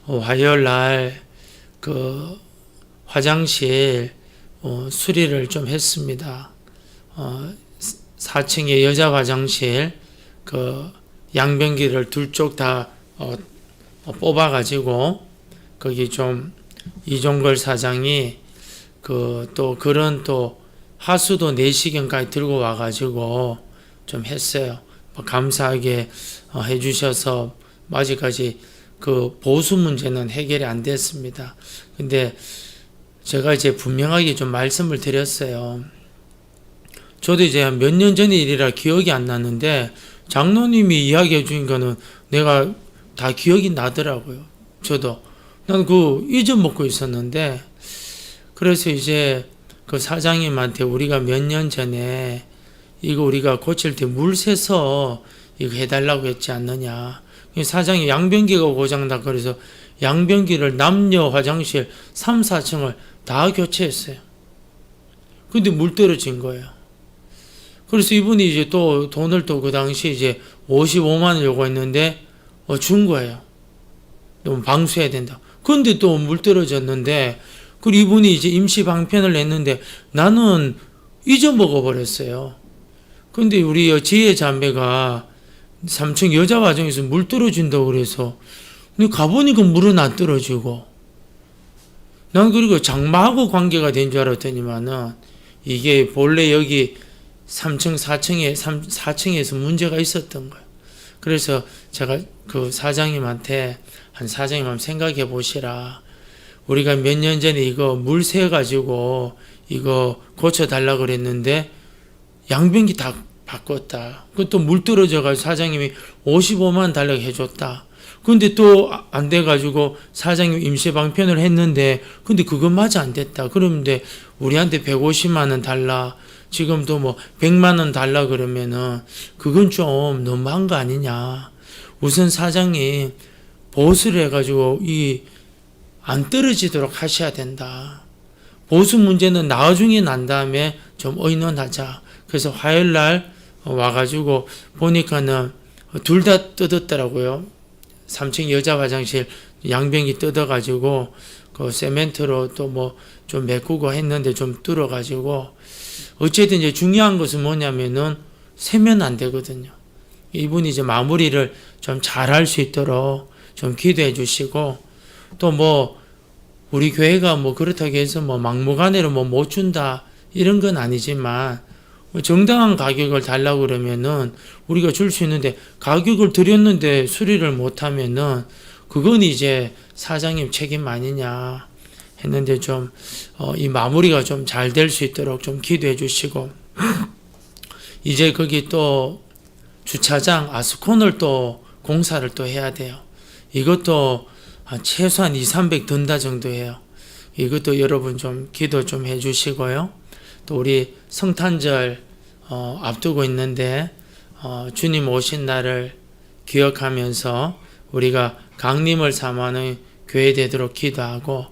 화요일 날 그 화장실 수리를 좀 했습니다. 4층에 여자 화장실 그 양변기를 둘 쪽 다 뽑아가지고 거기 좀 이종걸 사장이 그런 하수도 내시경까지 들고 와가지고 좀 했어요. 감사하게 해주셔서 아직까지 그 보수 문제는 해결이 안 됐습니다. 근데 제가 이제 분명하게 좀 말씀을 드렸어요. 저도 이제 몇 년 전의 일이라 기억이 안 나는데 장로님이 이야기해 주신 거는 내가 다 기억이 나더라고요. 저도 난 잊어먹고 있었는데, 그래서 이제 그 사장님한테 우리가 몇 년 전에 이거 우리가 고칠 때 물 새서 이거 해달라고 했지 않느냐. 사장이 양변기가 고장나 그래서 양변기를 남녀 화장실 3, 4층을 다 교체했어요. 근데 물 떨어진 거예요. 그래서 이분이 이제 또 돈을 그 당시 이제 55만 원 요구했는데 준 거예요. 너무 방수해야 된다. 근데 또 물 떨어졌는데, 그리고 이분이 이제 임시 방편을 냈는데 나는 잊어먹어 버렸어요. 근데 우리 지혜 자매가 3층 여자 화장실에서 물 떨어진다고 그래서 근데 가보니까 물은 안 떨어지고, 난 그리고 장마하고 관계가 된 줄 알았더니만은 이게 본래 여기 3층, 4층에서 문제가 있었던 거예요. 그래서 제가 그 사장님한테 사장님 생각해 보시라. 우리가 몇 년 전에 이거 물 새가지고 이거 고쳐달라고 그랬는데 양변기 다 바꿨다. 그것도 물 떨어져가지고 사장님이 55만 달라고 해줬다. 근데 또 안 돼가지고 사장님 임시 방편을 했는데 근데 그것마저 안 됐다. 그런데 우리한테 150만 원 달라. 지금도 100만 원 달라 그러면은 그건 좀 너무한 거 아니냐. 우선 사장님 보수를 해가지고 안 떨어지도록 하셔야 된다. 보수 문제는 나중에 난 다음에 좀 의논하자. 그래서 화요일 날 와가지고 보니까는 둘 다 뜯었더라고요. 3층 여자 화장실 양변기 뜯어가지고 그 세멘트로 또 좀 메꾸고 했는데 좀 뚫어가지고, 어쨌든 이제 중요한 것은 뭐냐면은 세면 안 되거든요. 이분이 이제 마무리를 좀 잘할 수 있도록 좀 기도해 주시고, 또 우리 교회가 그렇다고 해서 막무가내로 못 준다 이런 건 아니지만 정당한 가격을 달라고 그러면은 우리가 줄 수 있는데, 가격을 드렸는데 수리를 못하면은 그건 이제 사장님 책임 아니냐 했는데 좀 이 마무리가 좀 잘 될 수 있도록 좀 기도해 주시고, 이제 거기 또 주차장 아스콘을 또 공사를 또 해야 돼요. 이것도 최소한 200-300 든다 정도 해요. 이것도 여러분 좀 기도 좀 해 주시고요. 또 우리 성탄절 앞두고 있는데 주님 오신 날을 기억하면서 우리가 강림을 삼아는 교회 되도록 기도하고,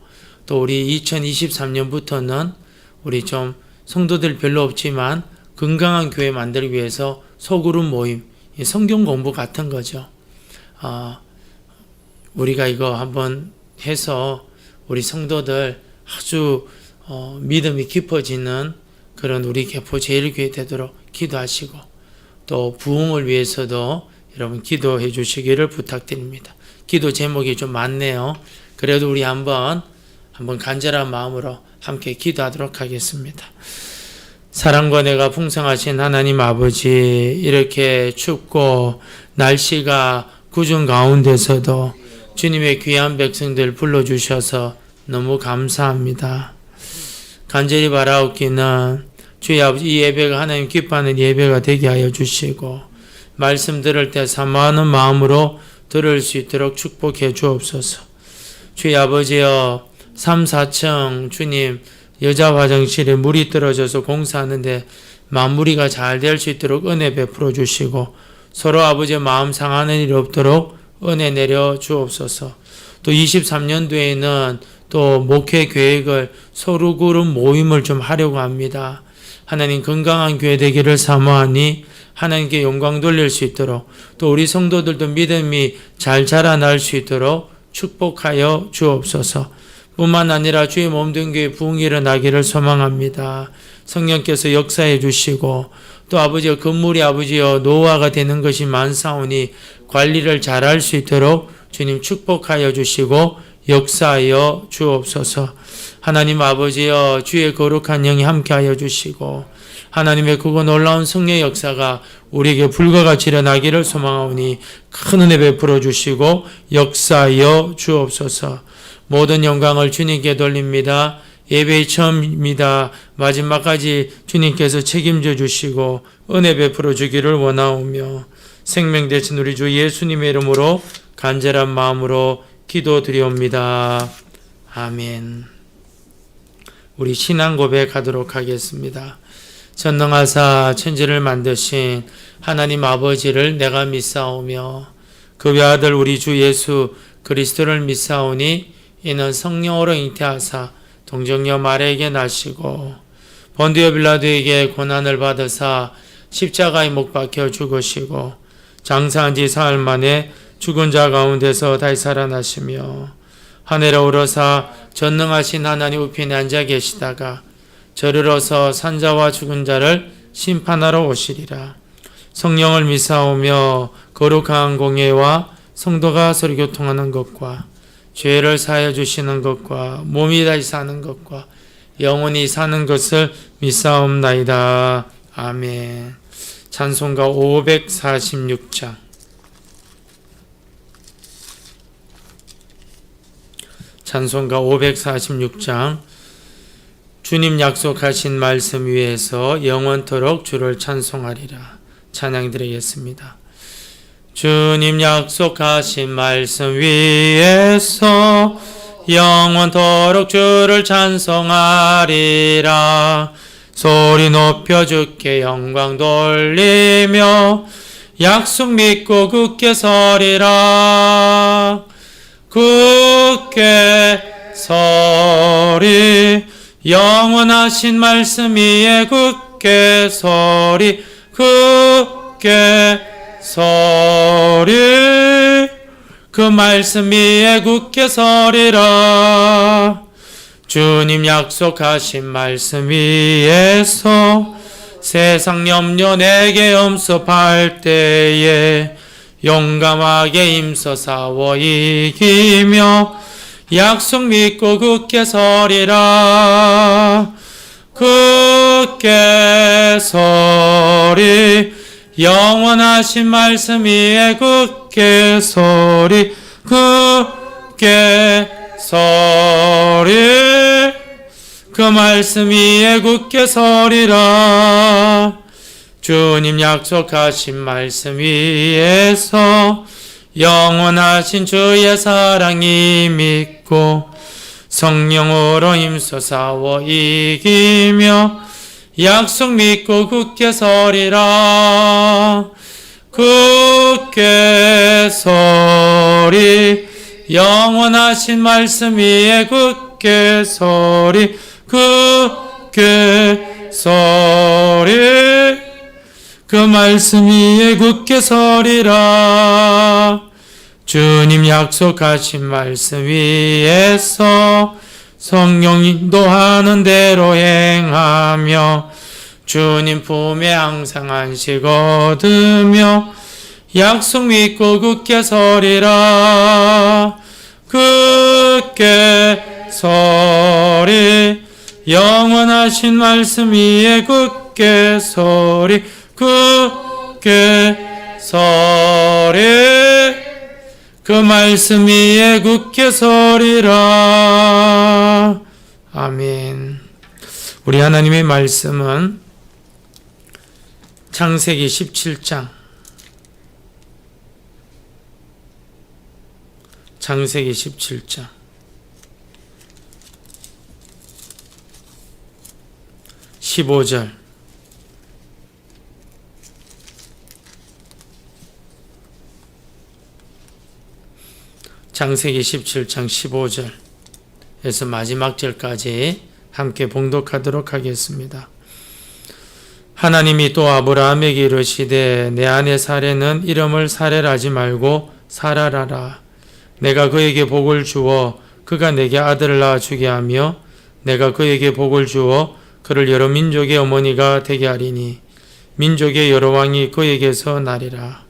또 우리 2023년부터는 우리 좀 성도들 별로 없지만 건강한 교회 만들기 위해서 소그룹 모임, 성경 공부 같은 거죠. 우리가 이거 한번 해서 우리 성도들 아주 믿음이 깊어지는 그런 우리 개포 제일교회 되도록 기도하시고, 또 부흥을 위해서도 여러분 기도해 주시기를 부탁드립니다. 기도 제목이 좀 많네요. 그래도 우리 한번 간절한 마음으로 함께 기도하도록 하겠습니다. 사랑과 내가 풍성하신 하나님 아버지, 이렇게 춥고 날씨가 구준 가운데서도 주님의 귀한 백성들 불러주셔서 너무 감사합니다. 간절히 바라옵기는 주의 아버지, 이 예배가 하나님 기뻐하는 예배가 되게 하여 주시고, 말씀 들을 때 사모하는 마음으로 들을 수 있도록 축복해 주옵소서. 주의 아버지여, 3, 4층 주님 여자 화장실에 물이 떨어져서 공사하는데 마무리가 잘 될 수 있도록 은혜 베풀어 주시고, 서로 아버지의 마음 상하는 일 없도록 은혜 내려 주옵소서. 또 23년도에는 또 목회 계획을 서로 그룹 모임을 좀 하려고 합니다. 하나님 건강한 교회 되기를 사모하니 하나님께 영광 돌릴 수 있도록, 또 우리 성도들도 믿음이 잘 자라날 수 있도록 축복하여 주옵소서. 뿐만 아니라 주의 몸된 교회 부흥이 일어나기를 소망합니다. 성령께서 역사해 주시고 또 아버지여 건물이 아버지여 노후화가 되는 것이 많사오니 관리를 잘할 수 있도록 주님 축복하여 주시고 역사하여 주옵소서. 하나님 아버지여 주의 거룩한 영이 함께하여 주시고 하나님의 그거 놀라운 성령의 역사가 우리에게 불과 같이 일어나기를 소망하오니 큰 은혜 베풀어 주시고 역사하여 주옵소서. 모든 영광을 주님께 돌립니다. 예배의 처음입니다. 마지막까지 주님께서 책임져 주시고 은혜 베풀어 주기를 원하오며 생명 되신 우리 주 예수님의 이름으로 간절한 마음으로 기도드리옵니다. 아멘. 우리 신앙 고백하도록 하겠습니다. 전능하사 천지를 만드신 하나님 아버지를 내가 믿사오며 그 외아들 우리 주 예수 그리스도를 믿사오니 이는 성령으로 잉태하사 동정녀 마리아에게 나시고 본디오 빌라도에게 고난을 받으사 십자가에 못 박혀 죽으시고 장사한 지 사흘 만에 죽은 자 가운데서 다시 살아나시며 하늘에 오르사 전능하신 하나님 우편에 앉아 계시다가 저르러서 산자와 죽은 자를 심판하러 오시리라. 성령을 믿사오며 거룩한 공예와 성도가 서로 교통하는 것과 죄를 사하여 주시는 것과 몸이 다시 사는 것과 영원히 사는 것을 믿사옵나이다. 아멘. 찬송가 546장. 찬송가 546장. 주님 약속하신 말씀 위에서 영원토록 주를 찬송하리라. 찬양 드리겠습니다. 주님 약속하신 말씀 위에서 영원토록 주를 찬송하리라. 소리 높여 주께 영광 돌리며 약속 믿고 굳게 서리라. 굳게 서리 영원하신 말씀 위에 굳게 서리 굳게 서리 그 말씀 위에 굳게 서리라. 주님 약속하신 말씀 위에서 세상 염려 내게 엄습할 때에 용감하게 힘써 싸워 이기며 약속 믿고 굳게 서리라. 굳게 서리 영원하신 말씀 위에 굳게 서리 굳게 서리 그 말씀 위에 굳게 서리라. 주님 약속하신 말씀 위에서 영원하신 주의 사랑이 믿고 성령으로 힘써 싸워 이기며 약속 믿고 굳게 서리라. 굳게 서리 영원하신 말씀 위에 굳게 서리 굳게 서리 그 말씀 위에 굳게 서리라. 주님 약속하신 말씀 위에서 성령 인도하는 대로 행하며 주님 품에 항상 안식 얻으며 약속 믿고 굳게 서리라. 굳게 서리 영원하신 말씀 위에 굳게 서리 굳게 서리 그 말씀 위에 굳게 서리라. 아멘. 우리 하나님의 말씀은 창세기 17장 창세기 17장 15절 창세기 17장 15절에서 마지막 절까지 함께 봉독하도록 하겠습니다. 하나님이 또 아브라함에게 이르시되 내 아내 사레는 이름을 사레라지 말고 사라라라. 내가 그에게 복을 주어 그가 내게 아들을 낳아주게 하며 내가 그에게 복을 주어 그를 여러 민족의 어머니가 되게 하리니 민족의 여러 왕이 그에게서 나리라.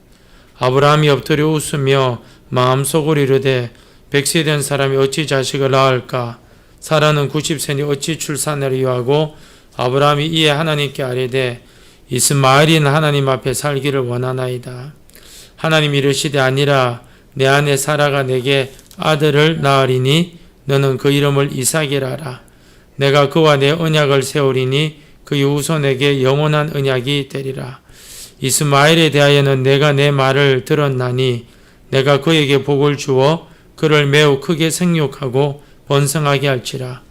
아브라함이 엎드려 웃으며 마음속으로 이르되 100세 된 사람이 어찌 자식을 낳을까? 사라는 90세니 어찌 출산을 이유하고 아브라함이 이에 하나님께 아뢰되 이스마엘인 하나님 앞에 살기를 원하나이다. 하나님 이르시되 아니라 내 아내 사라가 내게 아들을 낳으리니 너는 그 이름을 이삭이라 하라. 내가 그와 내 언약을 세우리니 그 후손에게 영원한 언약이 되리라. 이스마엘에 대하여는 내가 내 말을 들었나니 내가 그에게 복을 주어 그를 매우 크게 생육하고 번성하게 할지라.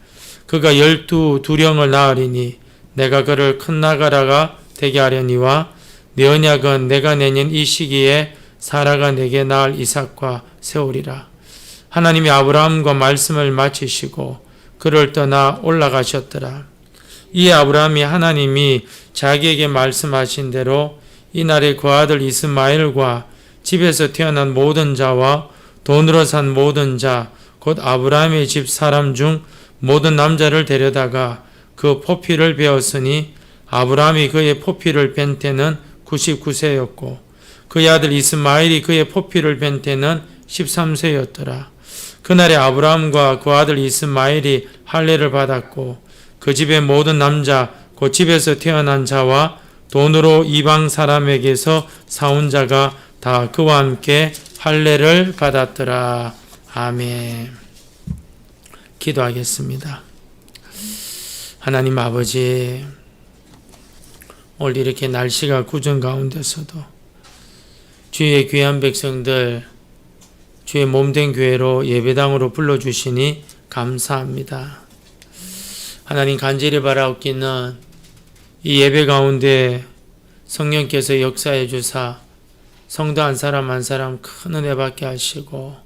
그가 12두령을 낳으리니 내가 그를 큰 나가라가 되게 하려니와 내 언약은 내가 내년 이 시기에 사라가 내게 낳을 이삭과 세우리라. 하나님이 아브라함과 말씀을 마치시고 그를 떠나 올라가셨더라. 이에 아브라함이 하나님이 자기에게 말씀하신 대로 이날에 그 아들 이스마엘과 집에서 태어난 모든 자와 돈으로 산 모든 자 곧 아브라함의 집 사람 중 모든 남자를 데려다가 그 포피를 베었으니 아브라함이 그의 포피를 벤 때는 99세였고 그의 아들 이스마엘이 그의 포피를 벤 때는 13세였더라. 그날에 아브라함과 그 아들 이스마엘이 할례를 받았고 그 집의 모든 남자 곧 집에서 태어난 자와 돈으로 이방 사람에게서 사온 자가 다 그와 함께 할례를 받았더라. 아멘. 기도하겠습니다. 하나님 아버지, 오늘 이렇게 날씨가 구정 가운데서도 주의 귀한 백성들 주의 몸된 교회로 예배당으로 불러주시니 감사합니다. 하나님 간절히 바라옵기는 이 예배 가운데 성령께서 역사해 주사 성도 한 사람 한 사람 큰 은혜 받게 하시고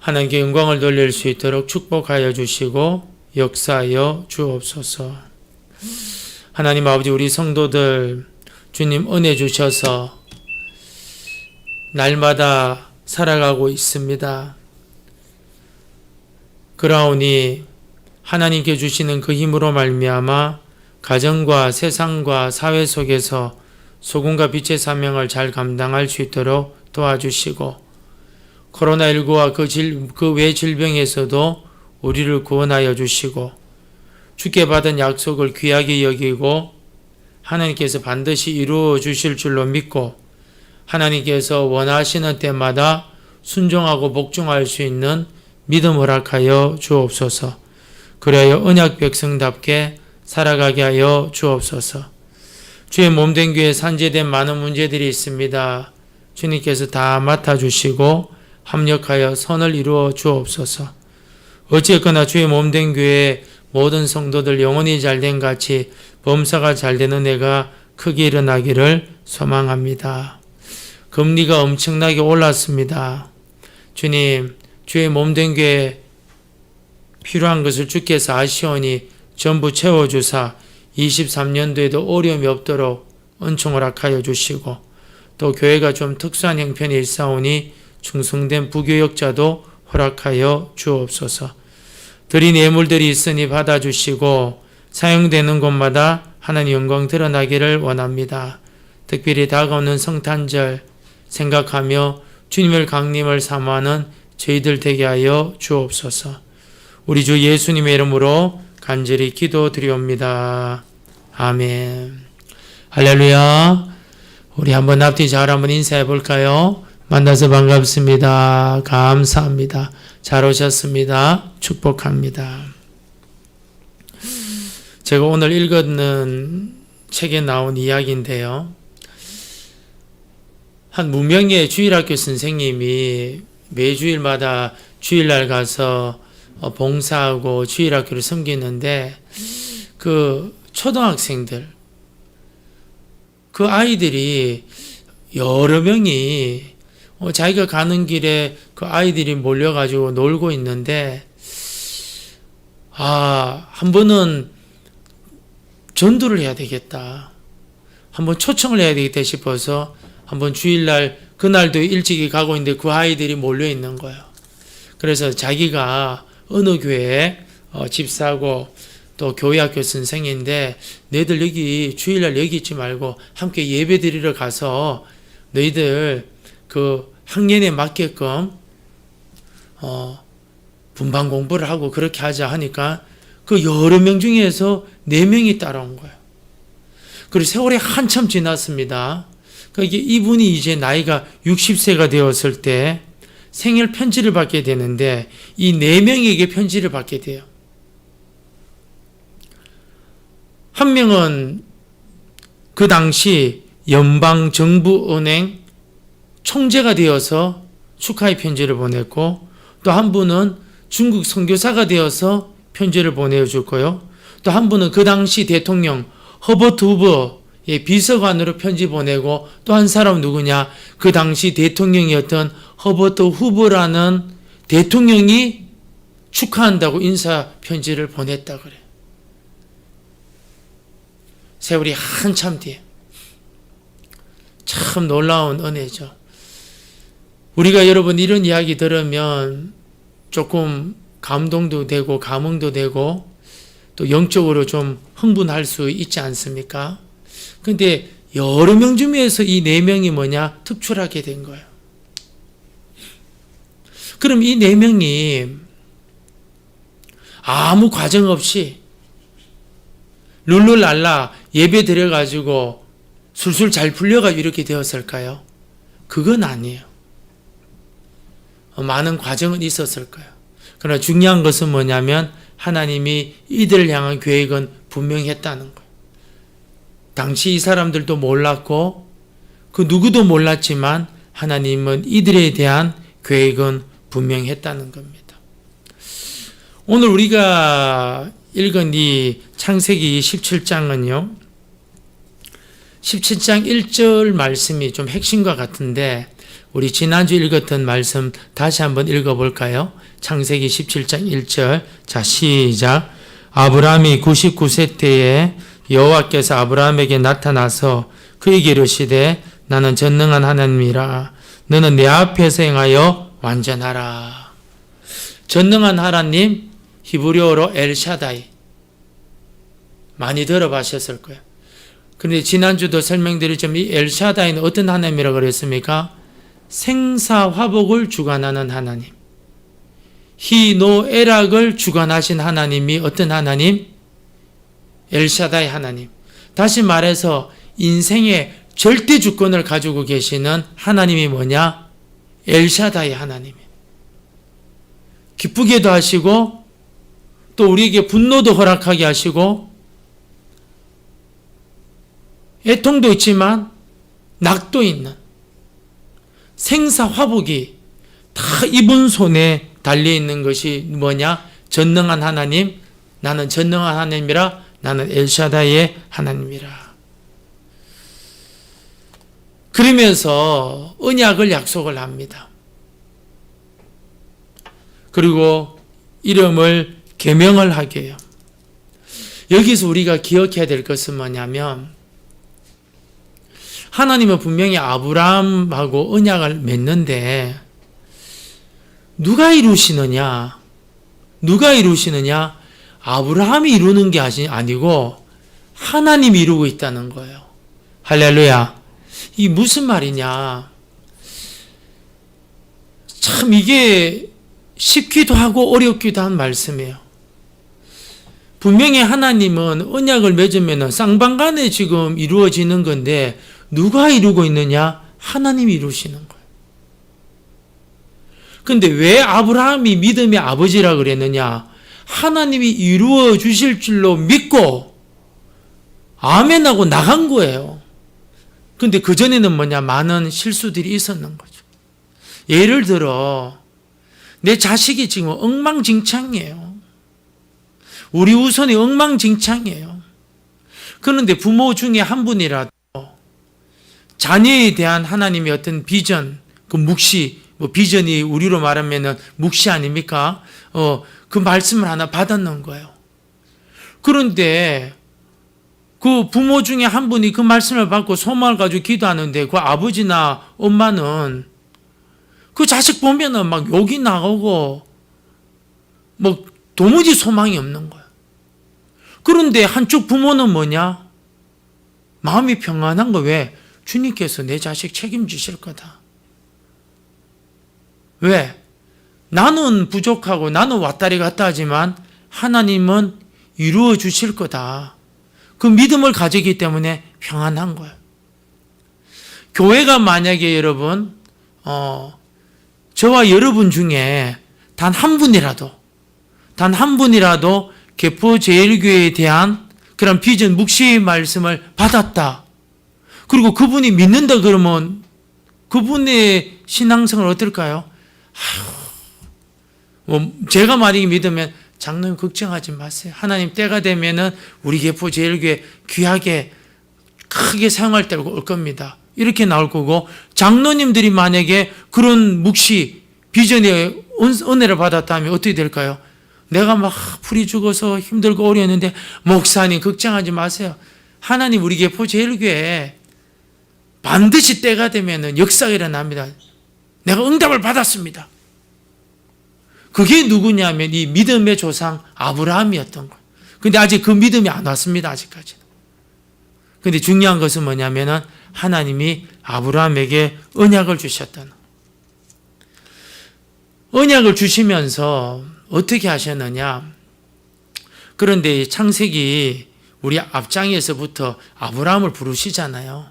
하나님께 영광을 돌릴 수 있도록 축복하여 주시고 역사하여 주옵소서. 하나님 아버지, 우리 성도들 주님 은혜 주셔서 날마다 살아가고 있습니다. 그러하오니 하나님께 주시는 그 힘으로 말미암아 가정과 세상과 사회 속에서 소금과 빛의 사명을 잘 감당할 수 있도록 도와주시고 코로나19와 그 외 질병에서도 우리를 구원하여 주시고 주께 받은 약속을 귀하게 여기고 하나님께서 반드시 이루어 주실 줄로 믿고 하나님께서 원하시는 때마다 순종하고 복종할 수 있는 믿음 허락하여 주옵소서. 그래야 언약 백성답게 살아가게 하여 주옵소서. 주의 몸된 교회에 산재된 많은 문제들이 있습니다. 주님께서 다 맡아주시고 합력하여 선을 이루어 주옵소서. 어찌했거나 주의 몸된 교회의 모든 성도들 영혼이 잘된 같이 범사가 잘되는 애가 크게 일어나기를 소망합니다. 금리가 엄청나게 올랐습니다. 주님, 주의 몸된 교회에 필요한 것을 주께서 아시오니 전부 채워주사 23년도에도 어려움이 없도록 은총을 허락하여 주시고 또 교회가 좀 특수한 형편이 일사오니 충성된 부교역자도 허락하여 주옵소서. 드린 예물들이 있으니 받아주시고 사용되는 곳마다 하나님 영광 드러나기를 원합니다. 특별히 다가오는 성탄절 생각하며 주님을 강림을 사모하는 저희들 되게 하여 주옵소서. 우리 주 예수님의 이름으로 간절히 기도드리옵니다. 아멘. 할렐루야. 우리 한번 앞뒤 잘 한번 인사해 볼까요? 만나서 반갑습니다. 감사합니다. 잘 오셨습니다. 축복합니다. 제가 오늘 읽었는 책에 나온 이야기인데요. 한 무명의 주일학교 선생님이 매주일마다 주일날 가서 봉사하고 주일학교를 섬기는데 그 초등학생들, 그 아이들이 여러 명이 자기가 가는 길에 그 아이들이 몰려가지고 놀고 있는데 한 번은 전도를 해야 되겠다. 한번 초청을 해야 되겠다 싶어서 한번 주일날 그날도 일찍이 가고 있는데 그 아이들이 몰려 있는 거예요. 그래서 자기가 어느 교회 집사고 또 교회학교 선생인데 너희들 여기 주일날 여기 있지 말고 함께 예배 드리러 가서 너희들 그 학년에 맞게끔 분반 공부를 하고 그렇게 하자 하니까 그 여러 명 중에서 4명이 따라온 거예요. 그리고 세월이 한참 지났습니다. 그러니까 이분이 이제 나이가 60세가 되었을 때 생일 편지를 받게 되는데 이 4명에게 편지를 받게 돼요. 한 명은 그 당시 연방정부은행 총재가 되어서 축하의 편지를 보냈고, 또 한 분은 중국 선교사가 되어서 편지를 보내줬고요. 또 한 분은 그 당시 대통령 허버트 후보의 비서관으로 편지 보내고, 또 한 사람은 누구냐? 그 당시 대통령이었던 허버트 후보라는 대통령이 축하한다고 인사 편지를 보냈다 그래요. 세월이 한참 뒤에. 참 놀라운 은혜죠. 우리가 여러분 이런 이야기 들으면 조금 감동도 되고 감흥도 되고 또 영적으로 좀 흥분할 수 있지 않습니까? 근데 여러 명 중에서 이 4명이 뭐냐? 특출하게 된 거예요. 그럼 이 4명이 아무 과정 없이 룰루랄라 예배 드려가지고 술술 잘 풀려가지고 이렇게 되었을까요? 그건 아니에요. 많은 과정은 있었을 거예요. 그러나 중요한 것은 뭐냐면 하나님이 이들을 향한 계획은 분명했다는 거예요. 당시 이 사람들도 몰랐고 그 누구도 몰랐지만 하나님은 이들에 대한 계획은 분명했다는 겁니다. 오늘 우리가 읽은 이 창세기 17장은요. 17장 1절 말씀이 좀 핵심과 같은데 우리 지난주 읽었던 말씀 다시 한번 읽어볼까요? 창세기 17장 1절. 자, 시작. 아브라함이 99세 때에 여호와께서 아브라함에게 나타나서 그에게 이르시되 나는 전능한 하나님이라 너는 내 앞에서 행하여 완전하라. 전능한 하나님, 히브리어로 엘샤다이. 많이 들어보셨을 거예요. 그런데 지난주도 설명드렸지만 이 엘샤다이는 어떤 하나님이라고 그랬습니까? 생사화복을 주관하는 하나님. 희노애락을 주관하신 하나님이 어떤 하나님? 엘샤다이 하나님. 다시 말해서 인생의 절대 주권을 가지고 계시는 하나님이 뭐냐? 엘샤다이 하나님. 기쁘게도 하시고 또 우리에게 분노도 허락하게 하시고 애통도 있지만 낙도 있는 생사화복이 다 이분 손에 달려있는 것이 뭐냐? 전능한 하나님, 나는 전능한 하나님이라, 나는 엘샤다이의 하나님이라. 그러면서 언약을 약속을 합니다. 그리고 이름을 계명을 하게 해요. 여기서 우리가 기억해야 될 것은 뭐냐면 하나님은 분명히 아브라함하고 언약을 맺는데 누가 이루시느냐? 누가 이루시느냐? 아브라함이 이루는 게 아니고 하나님이 이루고 있다는 거예요. 할렐루야. 이 무슨 말이냐? 참 이게 쉽기도 하고 어렵기도 한 말씀이에요. 분명히 하나님은 언약을 맺으면 쌍방간에 지금 이루어지는 건데 누가 이루고 있느냐? 하나님이 이루시는 거예요. 근데 왜 아브라함이 믿음의 아버지라 그랬느냐? 하나님이 이루어 주실 줄로 믿고 아멘하고 나간 거예요. 근데 그전에는 뭐냐? 많은 실수들이 있었는 거죠. 예를 들어 내 자식이 지금 엉망진창이에요. 우리 우선이 엉망진창이에요. 그런데 부모 중에 한 분이라도 자녀에 대한 하나님의 어떤 비전, 그 묵시, 비전이 우리로 말하면 묵시 아닙니까? 그 말씀을 하나 받았는 거예요. 그런데 그 부모 중에 한 분이 그 말씀을 받고 소망을 가지고 기도하는데 그 아버지나 엄마는 그 자식 보면은 막 욕이 나오고 뭐 도무지 소망이 없는 거야. 그런데 한쪽 부모는 뭐냐? 마음이 평안한 거. 왜? 주님께서 내 자식 책임지실 거다. 왜? 나는 부족하고 나는 왔다리 갔다 하지만 하나님은 이루어 주실 거다. 그 믿음을 가지기 때문에 평안한 거예요. 교회가 만약에 여러분 저와 여러분 중에 단 한 분이라도 개포제일교회에 대한 그런 비전 묵시의 말씀을 받았다. 그리고 그분이 믿는다 그러면 그분의 신앙생활 어떨까요? 제가 만약에 믿으면 장로님 걱정하지 마세요. 하나님 때가 되면은 우리 개포제일교회 귀하게 크게 사용할 때가 올 겁니다. 이렇게 나올 거고, 장로님들이 만약에 그런 묵시 비전의 은혜를 받았다면 어떻게 될까요? 내가 막 풀이 죽어서 힘들고 어려웠는데 목사님 걱정하지 마세요. 하나님 우리 개포제일교회 반드시 때가 되면은 역사가 일어납니다. 내가 응답을 받았습니다. 그게 누구냐면 이 믿음의 조상 아브라함이었던 거예요. 근데 아직 그 믿음이 안 왔습니다. 아직까지는. 근데 중요한 것은 뭐냐면은 하나님이 아브라함에게 언약을 주셨다는 거예요. 언약을 주시면서 어떻게 하셨느냐? 그런데 창세기 우리 앞장에서부터 아브라함을 부르시잖아요.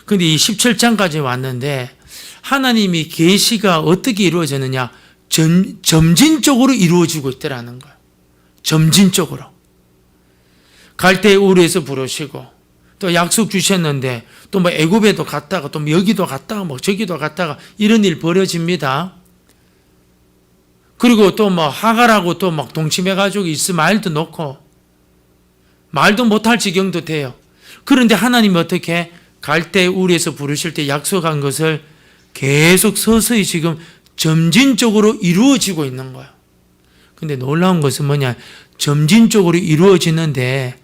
근데 이 17장까지 왔는데 하나님이 계시가 어떻게 이루어졌느냐? 점진적으로 이루어지고 있더라는 거예요. 점진적으로. 갈대 우르에서 부르시고 또 약속 주셨는데 또 뭐 애굽에도 갔다가 또 여기도 갔다가 뭐 저기도 갔다가 이런 일 벌어집니다. 그리고 또 뭐 하갈하고 또 막 동침해가지고 이스마엘도 놓고 말도 못할 지경도 돼요. 그런데 하나님이 어떻게 갈대 우르에서 부르실 때 약속한 것을 계속 서서히 지금 점진적으로 이루어지고 있는 거예요. 근데 놀라운 것은 뭐냐? 점진적으로 이루어지는데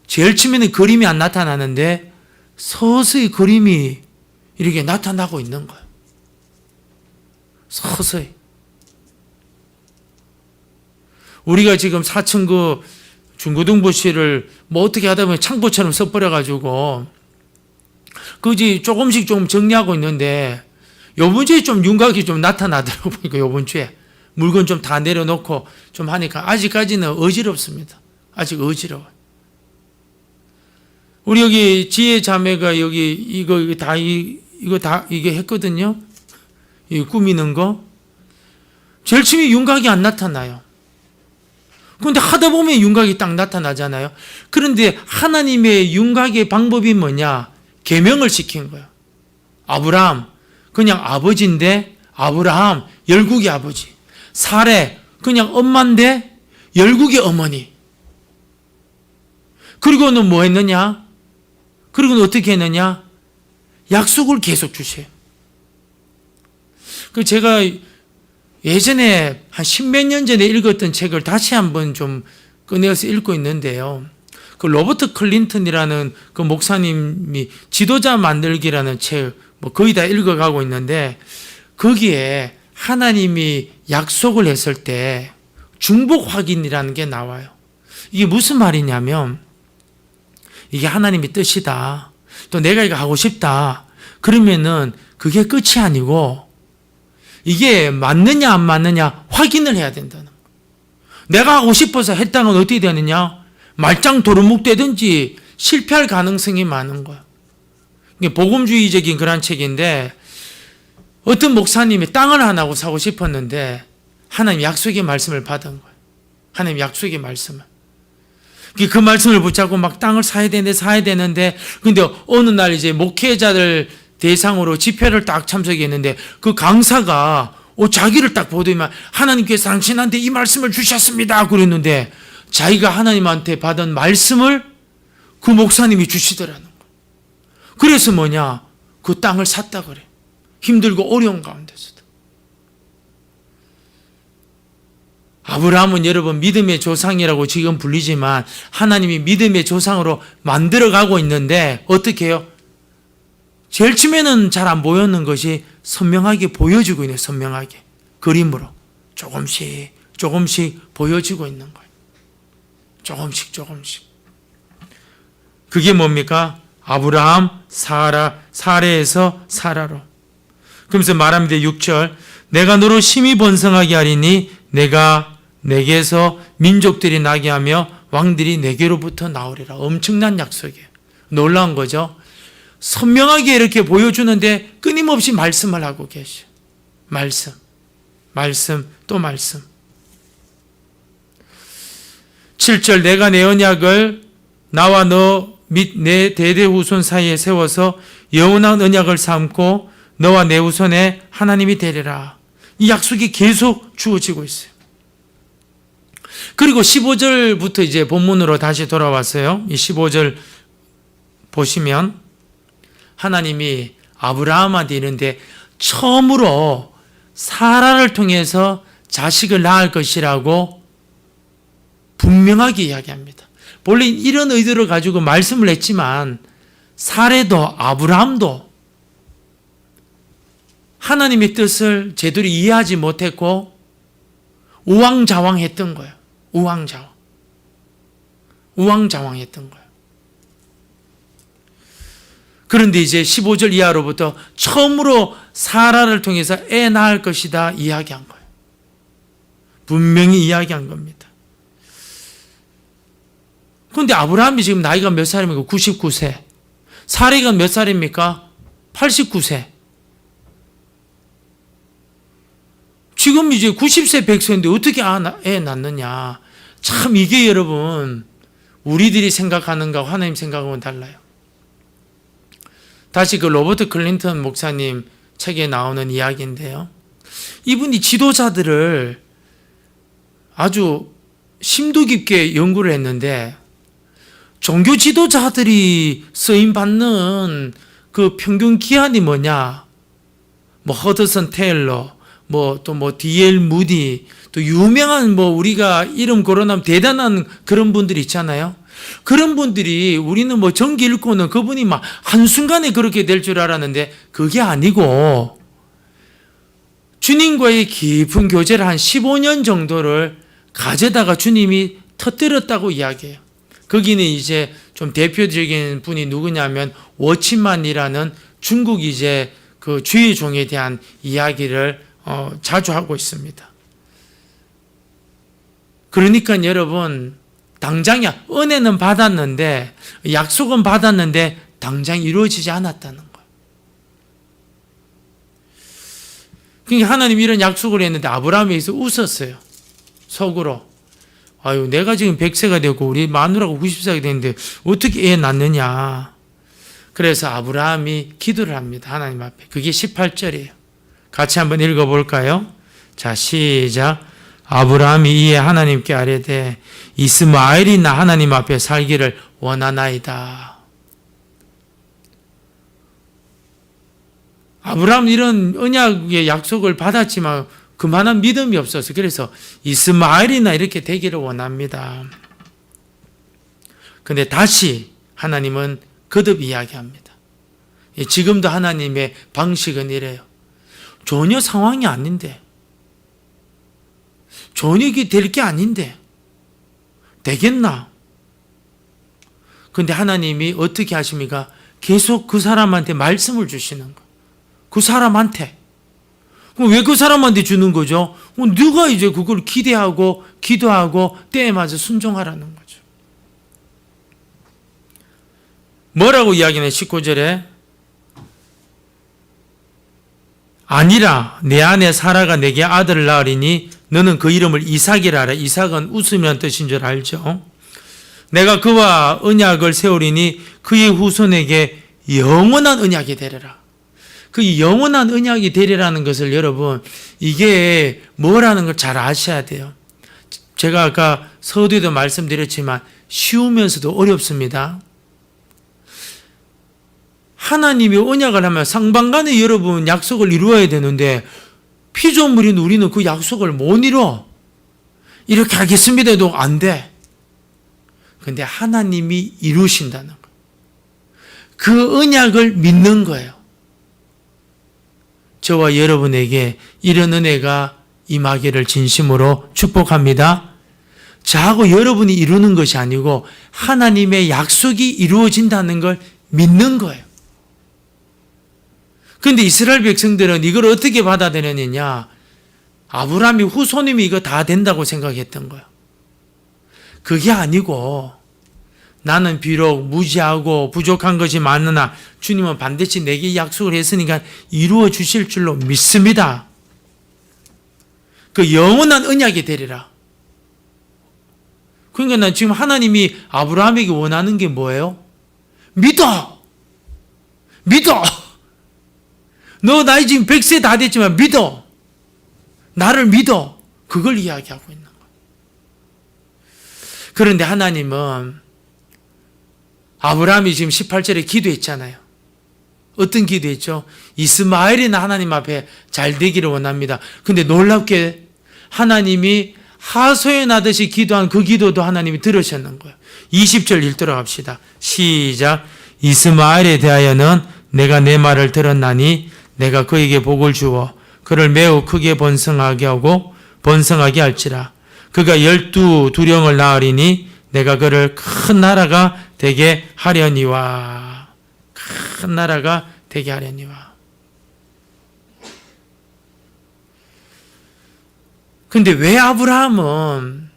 제일 처음에는 그림이 안 나타나는데 서서히 그림이 이렇게 나타나고 있는 거예요. 서서히. 우리가 지금 4층 그 중고등부실을 뭐 어떻게 하다 보면 창고처럼 써버려가지고 그지 조금씩 좀 정리하고 있는데 요번 주에 좀 윤곽이 좀 나타나더라고 보니까 요번 주에 물건 좀 다 내려놓고 좀 하니까 아직까지는 어지럽습니다. 아직 어지러워요. 우리 여기 지혜 자매가 여기 이거 다 이게 했거든요. 이 꾸미는 거. 제일 처음에 윤곽이 안 나타나요. 그런데 하다 보면 윤곽이 딱 나타나잖아요. 그런데 하나님의 윤곽의 방법이 뭐냐? 계명을 시킨 거예요. 아브라함 그냥 아버지인데 아브라함 열국의 아버지. 사레 그냥 엄마인데 열국의 어머니. 그리고는 뭐 했느냐? 그리고는 어떻게 했느냐? 약속을 계속 주세요. 그 제가 예전에 한 십몇 년 전에 읽었던 책을 다시 한번 좀 꺼내서 읽고 있는데요. 그 로버트 클린턴이라는 그 목사님이 지도자 만들기라는 책 뭐 거의 다 읽어가고 있는데 거기에 하나님이 약속을 했을 때 중복 확인이라는 게 나와요. 이게 무슨 말이냐면 이게 하나님의 뜻이다. 또 내가 이거 하고 싶다. 그러면은 그게 끝이 아니고 이게 맞느냐 안 맞느냐 확인을 해야 된다는 거예요. 내가 하고 싶어서 했다는 건 어떻게 되느냐? 말짱 도루묵 되든지 실패할 가능성이 많은 거예요. 이게 복음주의적인 그런 책인데 어떤 목사님이 땅을 하나 사고 싶었는데 하나님 약속의 말씀을 받은 거예요. 하나님 약속의 말씀을. 그 말씀을 붙잡고 막 땅을 사야 되는데 근데 어느 날 이제 목회자들 대상으로 집회를 딱 참석했는데 그 강사가 자기를 딱 보더니만 하나님께서 당신한테 이 말씀을 주셨습니다 그랬는데 자기가 하나님한테 받은 말씀을 그 목사님이 주시더라는 거예요. 그래서 뭐냐? 그 땅을 샀다 그래. 힘들고 어려운 가운데서도. 아브라함은 여러분 믿음의 조상이라고 지금 불리지만 하나님이 믿음의 조상으로 만들어가고 있는데 어떻게 해요? 제일 처음에는 잘 안 보였는 것이 선명하게 보여지고 있네요. 선명하게. 그림으로. 조금씩 보여지고 있는 거예요. 조금씩. 그게 뭡니까? 아브라함, 사레에서 사라로. 그러면서 말합니다. 6절. 내가 너로 심히 번성하게 하리니 내가 내게서 민족들이 나게 하며 왕들이 내게로부터 나오리라. 엄청난 약속이에요. 놀라운 거죠. 선명하게 이렇게 보여주는데 끊임없이 말씀을 하고 계셔. 말씀, 또 말씀. 7절. 내가 내 언약을 나와 너 및 내 대대 후손 사이에 세워서 영원한 언약을 삼고 너와 내 후손의 하나님이 되리라. 이 약속이 계속 주어지고 있어요. 그리고 15절부터 이제 본문으로 다시 돌아왔어요. 이 15절 보시면 하나님이 아브라함한테 이런데 처음으로 사라를 통해서 자식을 낳을 것이라고 분명하게 이야기합니다. 본래 이런 의도를 가지고 말씀을 했지만 사레도 아브라함도 하나님의 뜻을 제대로 이해하지 못했고 우왕좌왕했던 거예요. 우왕좌왕했던 거예요. 그런데 이제 15절 이하로부터 처음으로 사라를 통해서 애 낳을 것이다 이야기한 거예요. 분명히 이야기한 겁니다. 그런데 아브라함이 지금 나이가 몇 살입니까? 99세. 사레가 몇 살입니까? 89세. 지금 이제 90세 100세인데 어떻게 애 낳느냐. 참 이게 여러분 우리들이 생각하는 거와 하나님 생각하고는 달라요. 다시 그 로버트 클린턴 목사님 책에 나오는 이야기인데요. 이분이 지도자들을 아주 심도 깊게 연구를 했는데 종교 지도자들이 쓰임받는 그 평균 기한이 뭐냐? 허드슨 테일러, D.L. 무디, 또 유명한 우리가 이름 거론하면 대단한 그런 분들이 있잖아요. 그런 분들이 우리는 전기 읽고는 그분이 막 한순간에 그렇게 될 줄 알았는데 그게 아니고 주님과의 깊은 교제를 한 15년 정도를 가져다가 주님이 터뜨렸다고 이야기해요. 거기는 이제 좀 대표적인 분이 누구냐면 워치만이라는 중국 이제 그 주의종에 대한 이야기를 자주 하고 있습니다. 그러니까 여러분 당장이야 은혜는 받았는데 약속은 받았는데 당장 이루어지지 않았다는 거예요. 그러니까 하나님이 이런 약속을 했는데 아브라함에서 웃었어요. 속으로. 아유 내가 지금 100세가 되고 우리 마누라가 90세가 됐는데 어떻게 애 낳느냐. 그래서 아브라함이 기도를 합니다. 하나님 앞에. 그게 18절이에요. 같이 한번 읽어볼까요? 자 시작. 아브라함이 이에 하나님께 아뢰되 이스마엘이 나 하나님 앞에 살기를 원하나이다. 아브라함은 이런 언약의 약속을 받았지만 그만한 믿음이 없어서 그래서 이스마엘이나 이렇게 되기를 원합니다. 그런데 다시 하나님은 거듭 이야기합니다. 지금도 하나님의 방식은 이래요. 전혀 상황이 아닌데 전혀 이게 될 게 아닌데 되겠나? 그런데 하나님이 어떻게 하십니까? 계속 그 사람한테 말씀을 주시는 거예요. 그 사람한테. 왜 그 사람한테 주는 거죠? 누가 이제 그걸 기대하고 기도하고 때에 맞아 순종하라는 거죠. 뭐라고 이야기하냐 19절에 아니라 내 아내 사라가 내게 아들을 낳으리니 너는 그 이름을 이삭이라 하라. 이삭은 웃음이라는 뜻인 줄 알죠. 내가 그와 언약을 세우리니 그의 후손에게 영원한 언약이 되리라. 그 영원한 언약이 되리라는 것을 여러분 이게 뭐라는 걸 잘 아셔야 돼요. 제가 아까 서두에도 말씀드렸지만 쉬우면서도 어렵습니다. 하나님이 언약을 하면 상반간에 여러분 약속을 이루어야 되는데 피조물인 우리는 그 약속을 못 이뤄. 이렇게 하겠습니다 해도 안 돼. 근데 하나님이 이루신다는 거예요. 그 언약을 믿는 거예요. 저와 여러분에게 이런 은혜가 임하기를 진심으로 축복합니다. 저하고 여러분이 이루는 것이 아니고 하나님의 약속이 이루어진다는 걸 믿는 거예요. 그런데 이스라엘 백성들은 이걸 어떻게 받아들였느냐? 아브라함이 후손님이 이거 다 된다고 생각했던 거예요. 그게 아니고 나는 비록 무지하고 부족한 것이 많으나 주님은 반드시 내게 약속을 했으니까 이루어 주실 줄로 믿습니다. 그 영원한 언약이 되리라. 그러니까 난 지금 하나님이 아브라함에게 원하는 게 뭐예요? 믿어! 믿어! 너 나이 지금 100세 다 됐지만 믿어! 나를 믿어! 그걸 이야기하고 있는 거예요. 그런데 하나님은 아브라함이 지금 18절에 기도했잖아요. 어떤 기도했죠? 이스마엘이나 하나님 앞에 잘 되기를 원합니다. 근데 놀랍게 하나님이 하소연하듯이 기도한 그 기도도 하나님이 들으셨는 거예요. 20절 읽도록 합시다. 시작. 이스마엘에 대하여는 내가 내 말을 들었나니 내가 그에게 복을 주어 그를 매우 크게 번성하게 하고 번성하게 할지라. 그가 12두령을 낳으리니 내가 그를 큰 나라가 되게 하려니와. 큰 나라가 되게 하려니와. 근데 왜 아브라함은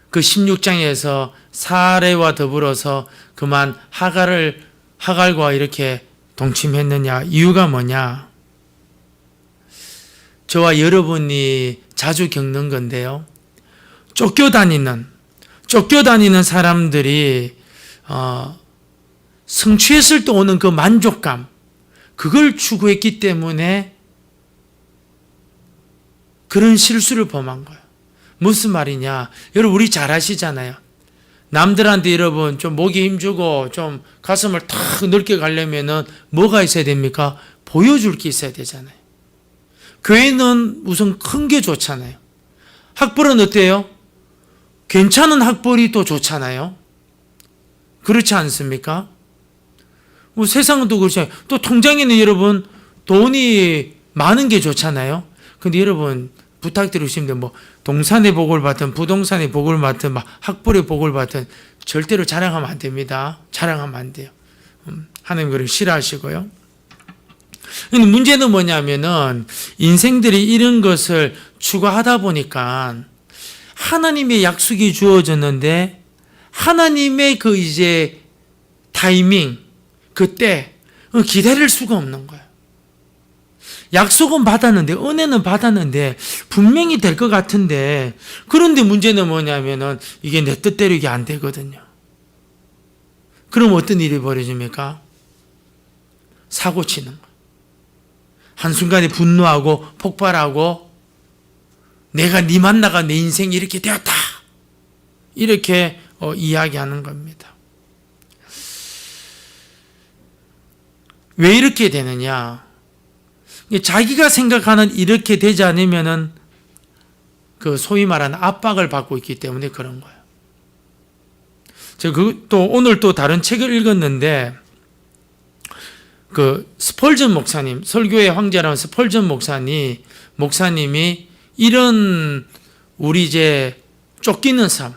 그 16장에서 사레와 더불어서 그만 하갈과 이렇게 동침했느냐? 이유가 뭐냐? 저와 여러분이 자주 겪는 건데요. 쫓겨다니는 사람들이 성취했을 때 오는 그 만족감, 그걸 추구했기 때문에 그런 실수를 범한 거예요. 무슨 말이냐? 여러분 우리 잘 아시잖아요. 남들한테 여러분 좀 목에 힘주고 좀 가슴을 탁 넓게 가려면은 뭐가 있어야 됩니까? 보여줄 게 있어야 되잖아요. 교회는 우선 큰 게 좋잖아요. 학벌은 어때요? 괜찮은 학벌이 또 좋잖아요. 그렇지 않습니까? 뭐 세상은 또 그렇잖아요. 또 통장에는 여러분 돈이 많은 게 좋잖아요. 근데 여러분 부탁드리고 싶은데 뭐 동산의 복을 받든 부동산의 복을 받든 막 학벌의 복을 받든 절대로 자랑하면 안 됩니다. 자랑하면 안 돼요. 하나님 그걸 싫어하시고요. 근데 문제는 뭐냐면은 인생들이 이런 것을 추구하다 보니까 하나님의 약속이 주어졌는데 하나님의 그 이제 타이밍, 그때 기다릴 수가 없는 거예요. 약속은 받았는데, 은혜는 받았는데 분명히 될 것 같은데, 그런데 문제는 뭐냐면은 이게 내 뜻대로 이게 안 되거든요. 그럼 어떤 일이 벌어집니까? 사고 치는 거예요. 한순간에 분노하고 폭발하고 내가 네 만나가 내 인생이 이렇게 되었다. 이렇게 이야기하는 겁니다. 왜 이렇게 되느냐? 자기가 생각하는 이렇게 되지 않으면은 그 소위 말하는 압박을 받고 있기 때문에 그런 거예요. 제가 또 오늘 또 다른 책을 읽었는데 그 스펄전 목사님, 설교의 황제라는 스펄전 목사님이 이런 우리 이제 쫓기는 삶,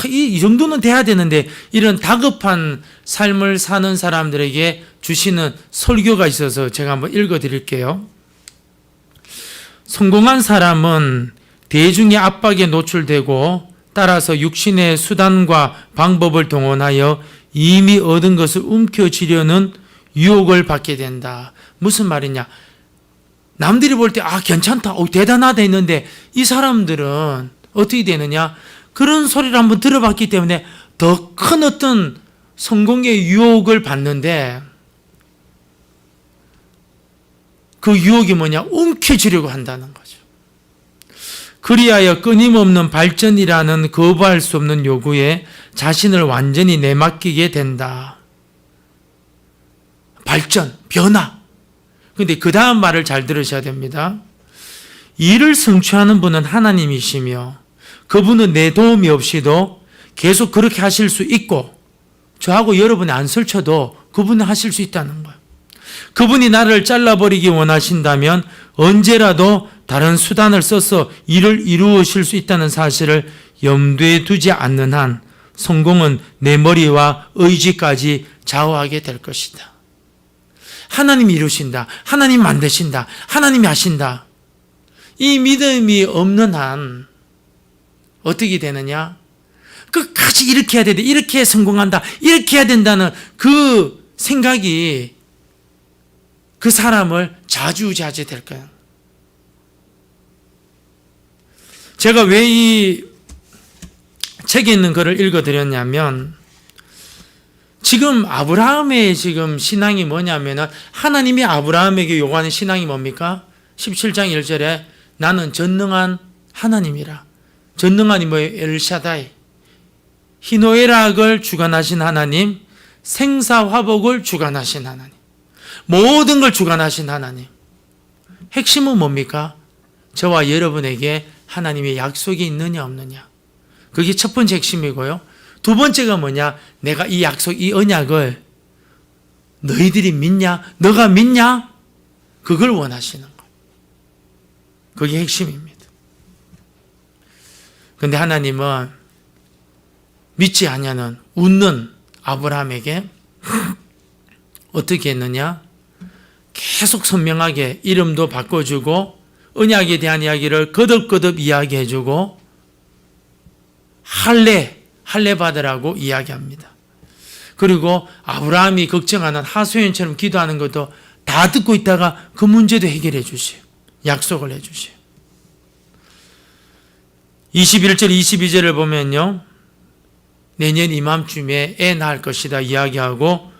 이 정도는 돼야 되는데 이런 다급한 삶을 사는 사람들에게 주시는 설교가 있어서 제가 한번 읽어드릴게요. 성공한 사람은 대중의 압박에 노출되고 따라서 육신의 수단과 방법을 동원하여 이미 얻은 것을 움켜쥐려는 유혹을 받게 된다. 무슨 말이냐? 남들이 볼 때 괜찮다, 대단하다 했는데 이 사람들은 어떻게 되느냐? 그런 소리를 한번 들어봤기 때문에 더 큰 어떤 성공의 유혹을 받는데 그 유혹이 뭐냐? 움켜쥐려고 한다는 거죠. 그리하여 끊임없는 발전이라는 거부할 수 없는 요구에 자신을 완전히 내맡기게 된다. 발전, 변화. 근데 그 다음 말을 잘 들으셔야 됩니다. 일을 성취하는 분은 하나님이시며 그분은 내 도움이 없이도 계속 그렇게 하실 수 있고 저하고 여러분이 안 설쳐도 그분은 하실 수 있다는 거예요. 그분이 나를 잘라버리기 원하신다면 언제라도 다른 수단을 써서 일을 이루실 수 있다는 사실을 염두에 두지 않는 한 성공은 내 머리와 의지까지 좌우하게 될 것이다. 하나님이 이루신다. 하나님 만드신다. 하나님이 하신다. 이 믿음이 없는 한 어떻게 되느냐? 끝까지 이렇게 해야 된다. 이렇게 해야 성공한다. 이렇게 해야 된다는 그 생각이 그 사람을 좌지우지하게 될 거예요. 제가 왜 이 책에 있는 글을 읽어드렸냐면 지금 아브라함의 지금 신앙이 뭐냐면은 하나님이 아브라함에게 요구하는 신앙이 뭡니까? 17장 1절에 나는 전능한 하나님이라. 전능한이 뭐예요? 엘샤다이. 희노애락을 주관하신 하나님, 생사화복을 주관하신 하나님, 모든 걸 주관하신 하나님. 핵심은 뭡니까? 저와 여러분에게 하나님의 약속이 있느냐 없느냐. 그게 첫 번째 핵심이고요. 두 번째가 뭐냐? 내가 이 약속, 이 언약을 너희들이 믿냐? 너가 믿냐? 그걸 원하시는 거예요. 그게 핵심입니다. 그런데 하나님은 믿지 아니하는 웃는 아브라함에게 어떻게 했느냐? 계속 선명하게 이름도 바꿔주고 언약에 대한 이야기를 거듭거듭 이야기해주고 할례 받으라고 이야기합니다. 그리고 아브라함이 걱정하는 하소연처럼 기도하는 것도 다 듣고 있다가 그 문제도 해결해 주세요. 약속을 해 주세요. 21절 22절을 보면요. 내년 이맘쯤에 애 낳을 것이다 이야기하고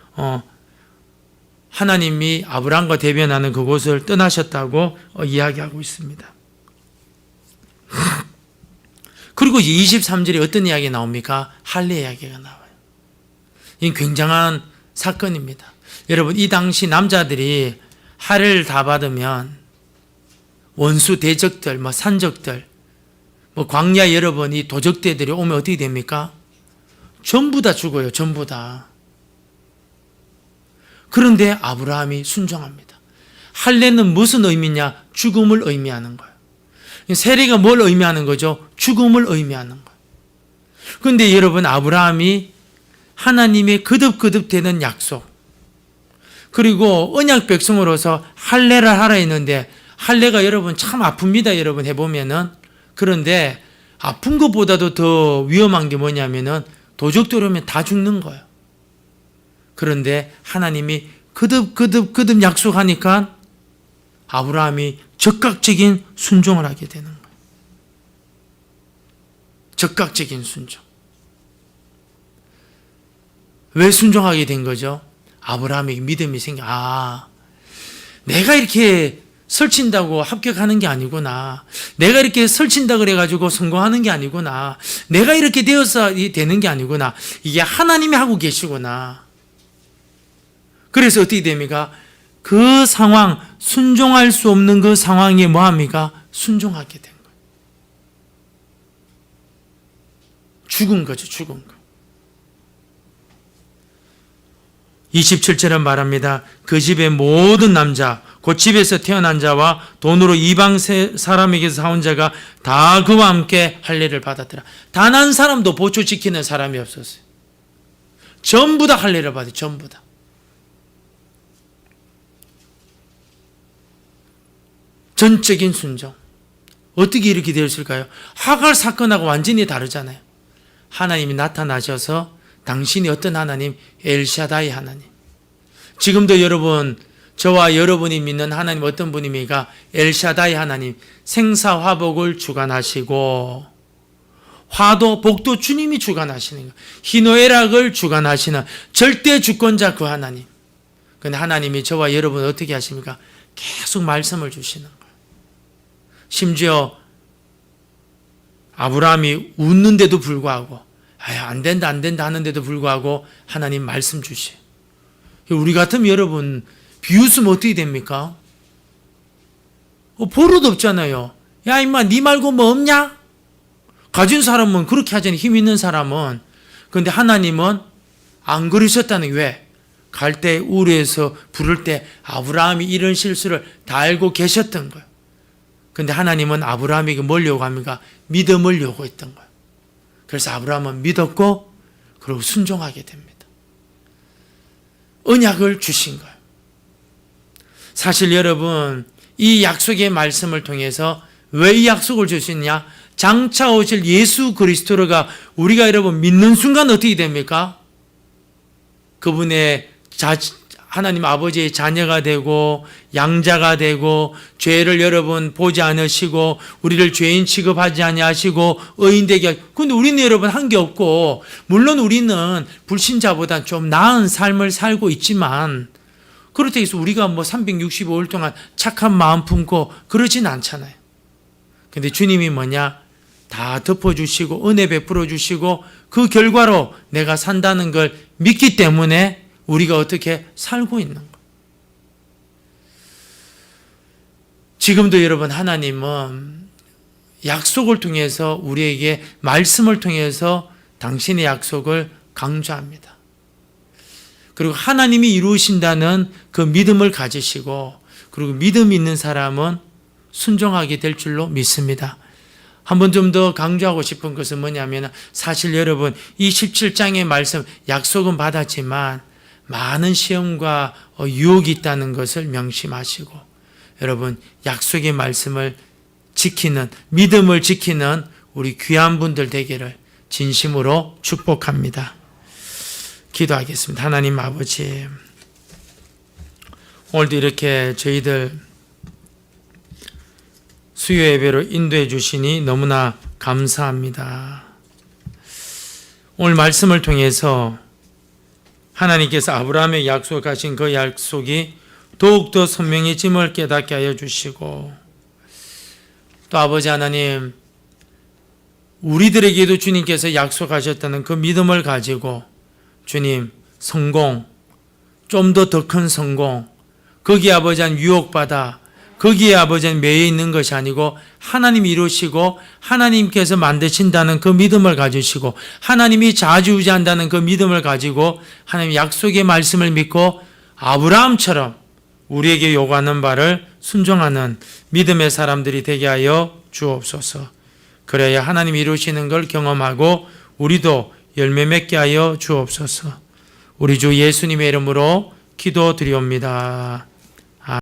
하나님이 아브라함과 대변하는 그곳을 떠나셨다고 이야기하고 있습니다. 그리고 23절에 어떤 이야기 나옵니까? 할례 이야기가 나와요. 이 굉장한 사건입니다. 여러분 이 당시 남자들이 할례를 다 받으면 원수 대적들, 산적들, 광야 여러분 이 도적대들이 오면 어떻게 됩니까? 전부 다 죽어요. 전부 다. 그런데 아브라함이 순종합니다. 할례는 무슨 의미냐? 죽음을 의미하는 거예요. 세례가 뭘 의미하는 거죠? 죽음을 의미하는 거예요. 그런데 여러분 아브라함이 하나님의 거듭거듭되는 약속 그리고 언약 백성으로서 할례를 하라 했는데 할례가 여러분 참 아픕니다. 여러분 해보면은. 그런데 아픈 것보다도 더 위험한 게 뭐냐면은 도적들 오면 다 죽는 거예요. 그런데 하나님이 거듭 약속하니까 아브라함이 적극적인 순종을 하게 되는 거예요. 적극적인 순종. 왜 순종하게 된 거죠? 아브라함에게 믿음이 생겨. 내가 이렇게 설친다고 합격하는 게 아니구나. 내가 이렇게 설친다 그래가지고 성공하는 게 아니구나. 내가 이렇게 되어서 되는 게 아니구나. 이게 하나님이 하고 계시구나. 그래서 어떻게 됩니까? 그 상황, 순종할 수 없는 그 상황에 뭐합니까? 순종하게 된 거예요. 죽은 거죠, 죽은 거. 27절은 말합니다. 그 집의 모든 남자, 그 집에서 태어난 자와 돈으로 이방 사람에게서 사온 자가 다 그와 함께 할례를 받았더라. 단 한 사람도 보초 지키는 사람이 없었어요. 전부 다 할례를 받아요. 전부 다. 전적인 순종. 어떻게 이렇게 되었을까요? 하갈 사건하고 완전히 다르잖아요. 하나님이 나타나셔서 당신이 어떤 하나님? 엘샤다이 하나님. 지금도 여러분, 저와 여러분이 믿는 하나님 어떤 분입니까? 엘샤다이 하나님. 생사화복을 주관하시고 화도 복도 주님이 주관하시는 거예요. 희노애락을 주관하시는 절대 주권자 그 하나님. 그런데 하나님이 저와 여러분 어떻게 하십니까? 계속 말씀을 주시는 거예요. 심지어 아브라함이 웃는데도 불구하고 안 된다 하는데도 불구하고 하나님 말씀 주시요. 우리 같으면 여러분 비웃으면 어떻게 됩니까? 버릇 없잖아요. 야 임마 니 말고 뭐 없냐? 가진 사람은 그렇게 하잖아요. 힘 있는 사람은. 그런데 하나님은 안 그러셨다는 게 왜? 갈대 우르에서 부를 때 아브라함이 이런 실수를 다 알고 계셨던 거예요. 그런데 하나님은 아브라함에게 뭘 요구합니까? 믿음을 요구했던 거예요. 그래서 아브라함은 믿었고 그리고 순종하게 됩니다. 언약을 주신 거예요. 사실 여러분 이 약속의 말씀을 통해서 왜 이 약속을 주시냐? 장차 오실 예수 그리스도가 우리가 여러분 믿는 순간 어떻게 됩니까? 그분의 하나님 아버지의 자녀가 되고 양자가 되고 죄를 여러분 보지 않으시고 우리를 죄인 취급하지 아니하시고 의인 되게 하시고. 근데 우리는 여러분 한 게 없고 물론 우리는 불신자보다 좀 나은 삶을 살고 있지만 그렇다고 해서 우리가 뭐 365일 동안 착한 마음 품고 그러진 않잖아요. 근데 주님이 뭐냐? 다 덮어주시고 은혜 베풀어 주시고 그 결과로 내가 산다는 걸 믿기 때문에 우리가 어떻게 살고 있는 거예요. 지금도 여러분 하나님은 약속을 통해서 우리에게 말씀을 통해서 당신의 약속을 강조합니다. 그리고 하나님이 이루신다는 그 믿음을 가지시고 그리고 믿음 있는 사람은 순종하게 될 줄로 믿습니다. 한 번 좀 더 강조하고 싶은 것은 뭐냐면 사실 여러분 이 17장의 말씀 약속은 받았지만 많은 시험과 유혹이 있다는 것을 명심하시고 여러분 약속의 말씀을 지키는 믿음을 지키는 우리 귀한 분들 되기를 진심으로 축복합니다. 기도하겠습니다. 하나님 아버지 오늘도 이렇게 저희들 수요 예배로 인도해 주시니 너무나 감사합니다. 오늘 말씀을 통해서 하나님께서 아브라함에게 약속하신 그 약속이 더욱더 선명해짐을 깨닫게 하여 주시고 또 아버지 하나님 우리들에게도 주님께서 약속하셨다는 그 믿음을 가지고 주님 성공 좀 더 큰 성공 거기에 아버지 한 유혹받아 거기에 아버지는 매여 있는 것이 아니고 하나님이 이루시고 하나님께서 만드신다는 그 믿음을 가지시고 하나님이 좌지우지한다는 그 믿음을 가지고 하나님 약속의 말씀을 믿고 아브라함처럼 우리에게 요구하는 바를 순종하는 믿음의 사람들이 되게 하여 주옵소서. 그래야 하나님이 이루시는 걸 경험하고 우리도 열매 맺게 하여 주옵소서. 우리 주 예수님의 이름으로 기도드리옵니다.